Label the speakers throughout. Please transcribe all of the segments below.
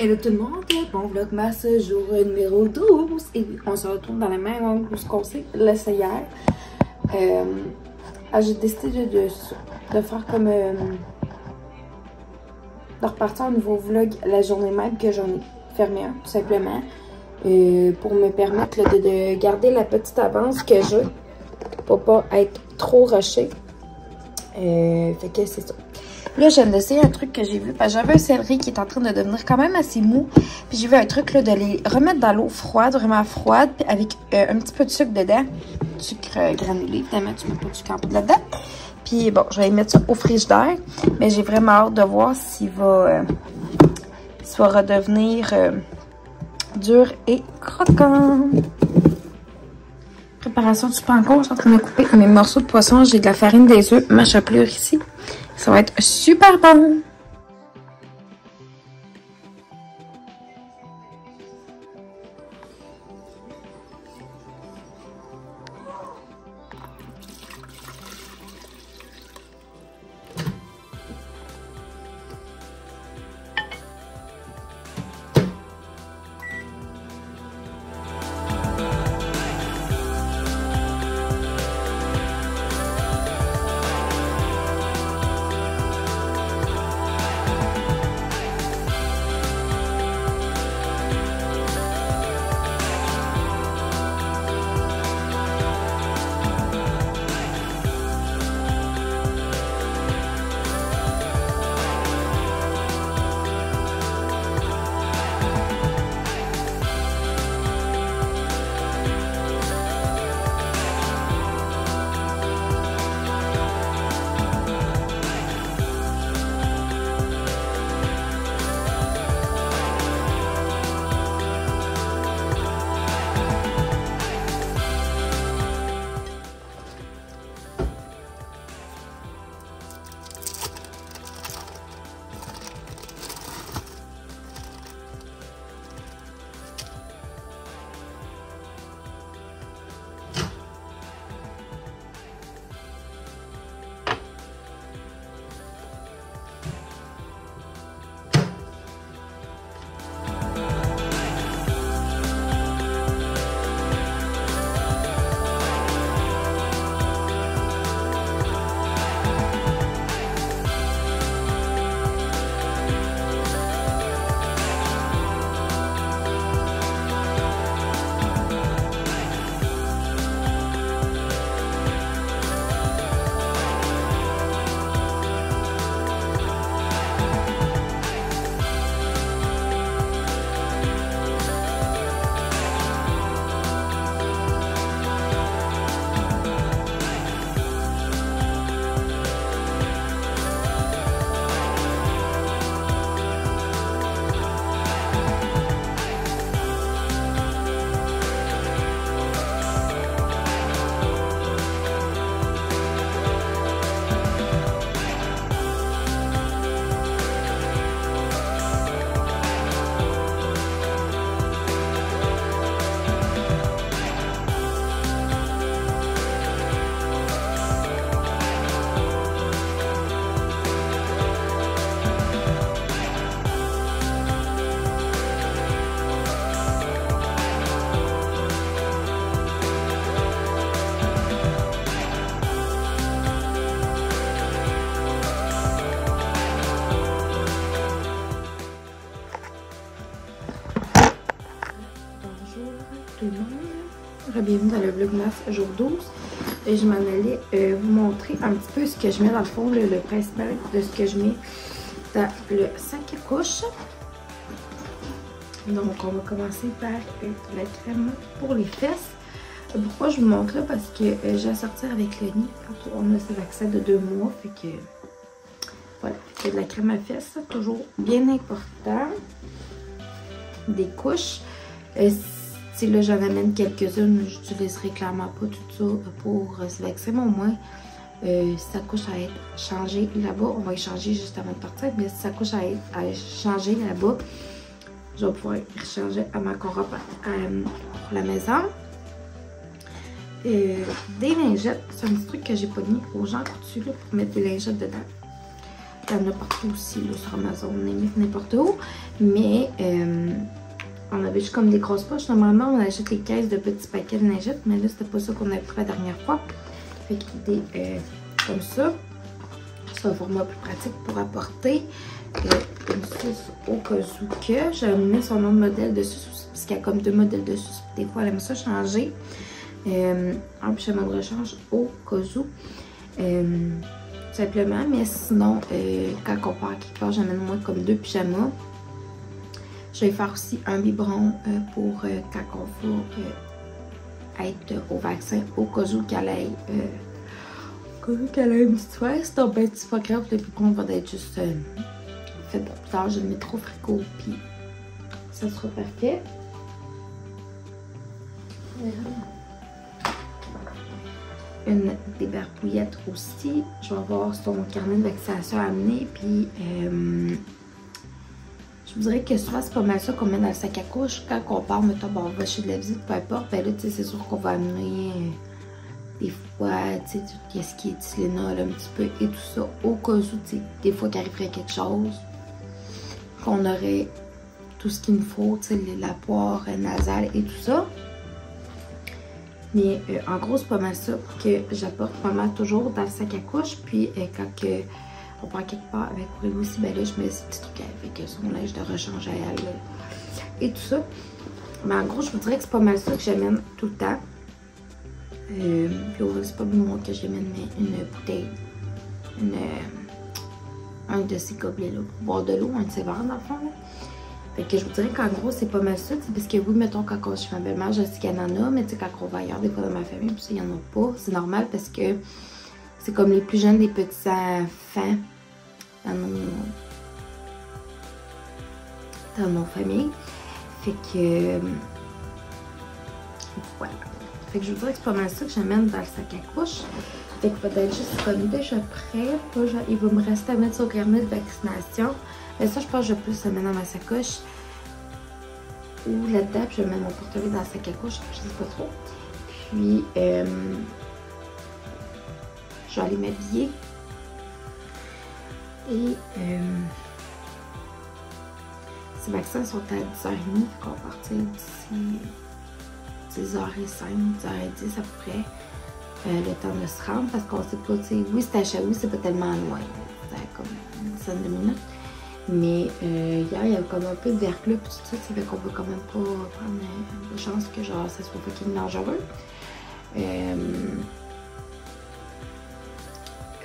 Speaker 1: Hello tout le monde, bon vlogmas jour numéro 12 et on se retrouve dans la même angle où on s'est laissé hier. J'ai décidé de faire comme de repartir un nouveau vlog la journée même que j'en ai fermé un, tout simplement, pour me permettre là, de garder la petite avance que j'ai pour pas être trop rushée. Fait que c'est ça. Là, je viens d'essayer un truc que j'ai vu, parce que j'avais un céleri qui est en train de devenir quand même assez mou. Puis j'ai vu un truc là, de les remettre dans l'eau froide, vraiment froide, puis avec un petit peu de sucre dedans. Sucre granulé, évidemment, tu mets pas de sucre en poudre là-dedans. Puis bon, je vais mettre ça au frigidaire. Mais j'ai vraiment hâte de voir s'il va redevenir dur et croquant. Préparation du pancake, je suis en train de couper mes morceaux de poisson. J'ai de la farine, des œufs, ma chapelure ici. Ça va être super bon! Bienvenue dans le vlogmas jour 12 et je m'en allais vous montrer un petit peu ce que je mets dans le fond, le principal de ce que je mets dans le sac à couche. Donc on va commencer par la crème pour les fesses. Pourquoi je vous montre là? Parce que j'ai à sortir avec le nid. On a ce vaccin de 2 mois, fait que voilà, c'est de la crème à fesses, toujours bien important. Des couches. Si là j'en amène quelques-unes, j'utiliserai clairement pas tout ça pour ce vaccin, mais au moins sa couche à être changée là-bas. On va y changer juste avant de partir, mais si sa couche à être changée là-bas, je vais pouvoir y changer à ma corope pour la maison. Des lingettes, c'est un petit truc que j'ai pas mis aux gens coutus là, pour mettre des lingettes dedans. Il y en a partout aussi, là, sur Amazon, n'importe où. Mais on avait juste comme des grosses poches. Normalement, on achète les caisses de petits paquets de lingettes, mais là, c'était pas ça qu'on avait pris la dernière fois. Fait que des comme ça. C'est un format plus pratique pour apporter. Une sauce au cas où que. J'ai mis son nom de modèle dessus, parce qu'il y a comme 2 modèles dessus. Des fois, elle aime ça changer. Un pyjama de rechange au cas où. Tout simplement. Mais sinon, quand on part quelque part, j'amène moi comme 2 pyjamas. Je vais faire aussi un biberon pour quand on va être au vaccin, au cas où qu'elle ait une petite soirée. Sinon, ben, c'est pas grave, le biberon va être juste fait pour plus tard. Je le mets au frigo, puis ça sera parfait. Une débarbouillette aussi. Je vais avoir son carnet de vaccination à amener, puis je vous dirais que souvent, c'est pas mal ça qu'on met dans le sac à couche. Quand on part, mettons, bon, on va chez de la visite, peu importe, ben là, tu sais, c'est sûr qu'on va amener des fois, tu sais, tout ce qui est Tylenol un petit peu et tout ça, au cas où, tu sais, des fois qu'il arriverait quelque chose, qu'on aurait tout ce qu'il nous faut, tu sais, la poire nasale et tout ça. Mais en gros, c'est pas mal ça que j'apporte vraiment toujours dans le sac à couche. Puis quand on part quelque part avec Aurélie aussi, ben là, je mets ces petits trucs avec son linge de rechange à elle et tout ça. Mais en gros, je vous dirais que c'est pas mal ça que j'amène tout le temps. Puis Aurélie, c'est pas moi que j'amène, mais une bouteille, un de ces gobelets-là pour boire de l'eau, un de ces verres dans le fond. Là. Fait que je vous dirais qu'en gros, c'est pas mal ça, parce que oui, mettons, quand je fais ma belle-mère, je sais qu'il y en a, mais tu sais, quand on va ailleurs, des fois dans ma famille, puis il y en a pas. C'est normal parce que c'est comme les plus jeunes des petits enfants dans nos familles. Fait que voilà. Fait que je vous dirais que c'est pas mal ça que j'amène dans le sac à couche. Fait que peut-être juste comme déjà prêt. Là, il va me rester à mettre son carnet de vaccination. Mais ça, je pense que je vais plus le mettre dans ma sacoche. Ou là-dedans, puis je vais mettre mon portefeuille dans le sac à couche. Je sais pas trop. Puis, je vais aller m'habiller. Et ces vaccins sont à 10h30. On va partir d'ici 10h05, 10h10 à peu près. Le temps de se rendre parce qu'on sait pas, tu sais, oui, c'est à Chaoui, c'est pas tellement loin. C'est comme une dizaine de minutes. Mais hier, il y avait comme un peu de verglas et tout ça, ça fait qu'on peut quand même pas prendre de chance que genre ça soit fucking dangereux.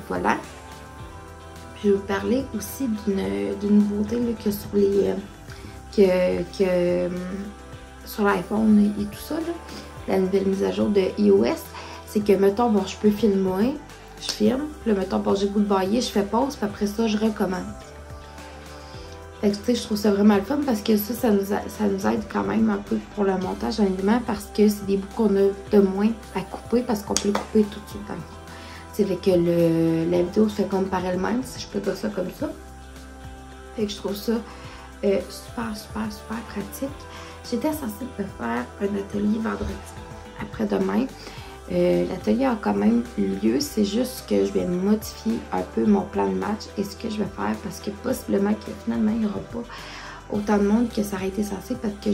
Speaker 1: Voilà. Puis je vais vous parler aussi d'une nouveauté là, que sur les sur l'iPhone et tout ça, là, la nouvelle mise à jour de iOS, c'est que mettons, bon, je peux filmer, je filme, puis là, mettons, bon, j'ai le goût de bailler, je fais pause, puis après ça, je recommence. Fait que, tu sais, je trouve ça vraiment le fun parce que ça nous aide quand même un peu pour le montage alimentaire parce que c'est des bouts qu'on a de moins à couper parce qu'on peut le couper tout de suite dans le fond. C'est fait que la vidéo se fait comme par elle-même, si je peux dire ça comme ça. Fait que je trouve ça super pratique. J'étais censée faire un atelier vendredi après-demain. L'atelier a quand même lieu, c'est juste que je vais modifier un peu mon plan de match et ce que je vais faire parce que possiblement que finalement il n'y aura pas autant de monde que ça aurait été censé parce que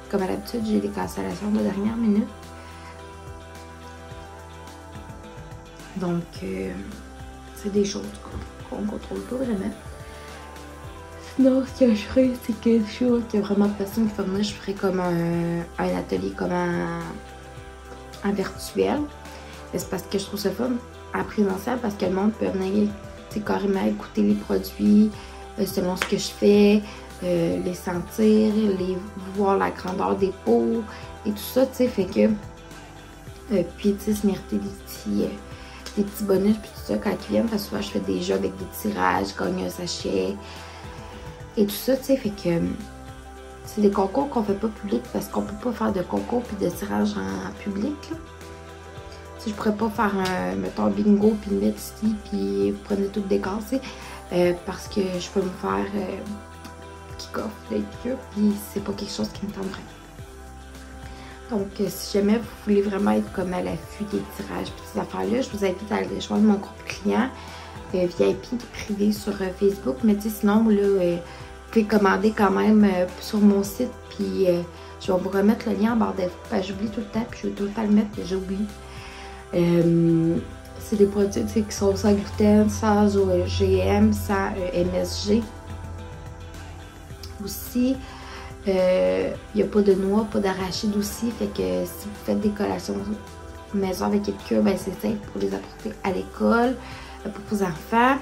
Speaker 1: comme à l'habitude j'ai des cancellations de dernière minute. Donc c'est des choses qu'on contrôle pas vraiment. Sinon ce que je ferais c'est que je suis qu'il y a vraiment personne qui fait venir, je ferais comme un atelier comme en virtuel. C'est parce que je trouve ça fun en présentiel parce que le monde peut venir carrément écouter les produits selon ce que je fais, les sentir, voir la grandeur des pots et tout ça, tu sais, fait que puis tu sais, se mériter des petits bonus puis tout ça quand ils viennent parce que souvent je fais des jeux avec des tirages, gagner un sachet et tout ça, tu sais, fait que c'est des concours qu'on fait pas public parce qu'on peut pas faire de concours puis de tirage en public. Là. Si je pourrais pas faire un, mettons, bingo puis le mettre ici puis vous prenez tout décassé parce que je peux me faire kick-off des piqûres puis c'est pas quelque chose qui me tenterait. Donc si jamais vous voulez vraiment être comme à l'affût des tirages puis ces affaires-là, je vous invite à aller joindre mon groupe client VIP privé sur Facebook. Mais tu sais, sinon, là, vous pouvez commander quand même sur mon site. Puis je vais vous remettre le lien en barre d'infos. J'oublie tout le temps, puis je vais tout le temps le mettre, mais j'oublie. C'est des produits qui sont sans gluten, sans OGM, sans MSG. Aussi, il n'y a pas de noix, pas d'arachide aussi. Fait que si vous faites des collations maison avec quelqu'un, ben c'est simple pour les apporter à l'école, pour vos enfants,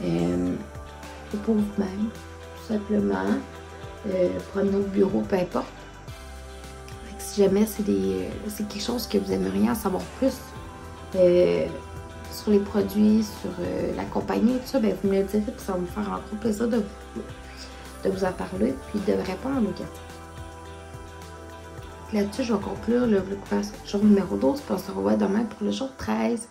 Speaker 1: ou pour vous-même, tout simplement. Promener au bureau, peu importe. Fait que si jamais c'est quelque chose que vous aimeriez en savoir plus sur les produits, sur la compagnie et tout ça, ben vous me le direz, puis ça va me faire un gros plaisir de vous en parler, puis de répondre à vos questions. Là-dessus, je vais conclure le jour numéro 12, puis on se revoit demain pour le jour 13.